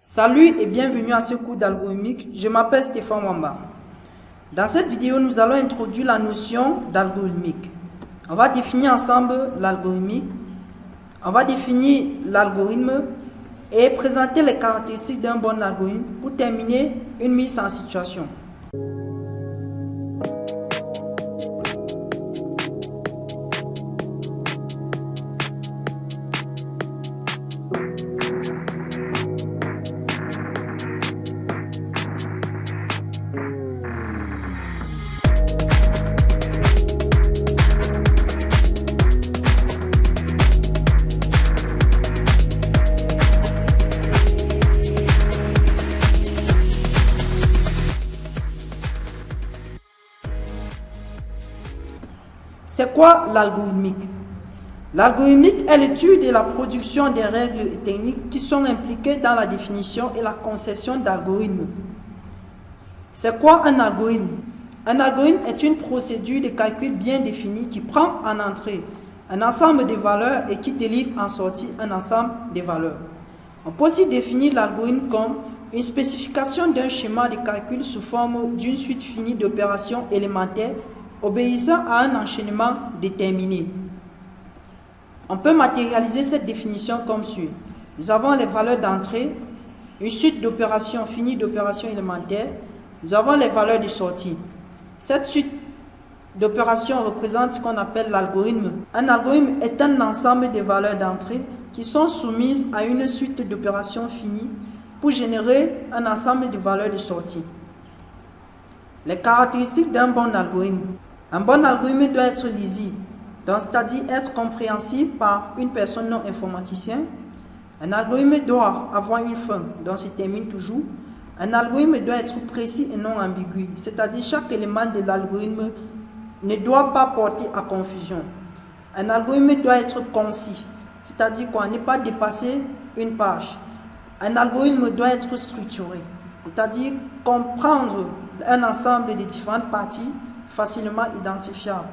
Salut et bienvenue à ce cours d'algorithmique. Je m'appelle Stéphane Wamba. Dans cette vidéo, nous allons introduire la notion d'algorithmique. On va définir ensemble l'algorithmique. On va définir l'algorithme et présenter les caractéristiques d'un bon algorithme pour terminer une mise en situation. C'est quoi l'algorithmique? L'algorithmique est l'étude et la production des règles et techniques qui sont impliquées dans la définition et la conception d'algorithmes. C'est quoi un algorithme? Un algorithme est une procédure de calcul bien définie qui prend en entrée un ensemble de valeurs et qui délivre en sortie un ensemble de valeurs. On peut aussi définir l'algorithme comme une spécification d'un schéma de calcul sous forme d'une suite finie d'opérations élémentaires obéissant à un enchaînement déterminé. On peut matérialiser cette définition comme suit. Nous avons les valeurs d'entrée, une suite d'opérations finies d'opérations élémentaires. Nous avons les valeurs de sortie. Cette suite d'opérations représente ce qu'on appelle l'algorithme. Un algorithme est un ensemble de valeurs d'entrée qui sont soumises à une suite d'opérations finies pour générer un ensemble de valeurs de sortie. Les caractéristiques d'un bon algorithme. Un bon algorithme doit être lisible, c'est-à-dire être compréhensible par une personne non informaticienne. Un algorithme doit avoir une fin, donc se termine toujours. Un algorithme doit être précis et non ambigu, c'est-à-dire chaque élément de l'algorithme ne doit pas porter à confusion. Un algorithme doit être concis, c'est-à-dire qu'on n'est pas dépasser une page. Un algorithme doit être structuré, c'est-à-dire comprendre un ensemble de différentes parties facilement identifiables.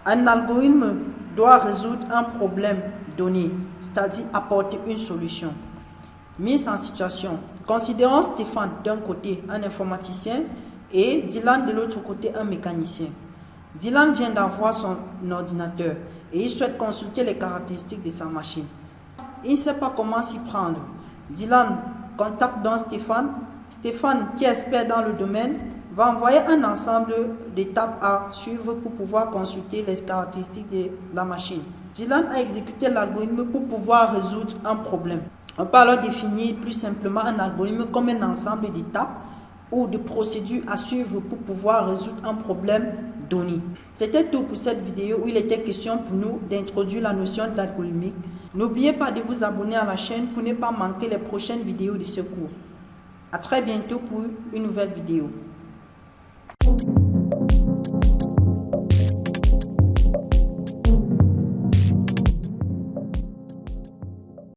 Un algorithme doit résoudre un problème donné, c'est-à-dire apporter une solution. Mise en situation. Considérons Stéphane d'un côté un informaticien et Dylan de l'autre côté un mécanicien. Dylan vient d'avoir son ordinateur et il souhaite consulter les caractéristiques de sa machine. Il ne sait pas comment s'y prendre. Dylan contacte donc Stéphane. Stéphane, qui est expert dans le domaine, va envoyer un ensemble d'étapes à suivre pour pouvoir consulter les caractéristiques de la machine. Dylan a exécuté l'algorithme pour pouvoir résoudre un problème. On peut alors définir plus simplement un algorithme comme un ensemble d'étapes ou de procédures à suivre pour pouvoir résoudre un problème donné. C'était tout pour cette vidéo où il était question pour nous d'introduire la notion d'algorithmique. N'oubliez pas de vous abonner à la chaîne pour ne pas manquer les prochaines vidéos de ce cours. À très bientôt pour une nouvelle vidéo.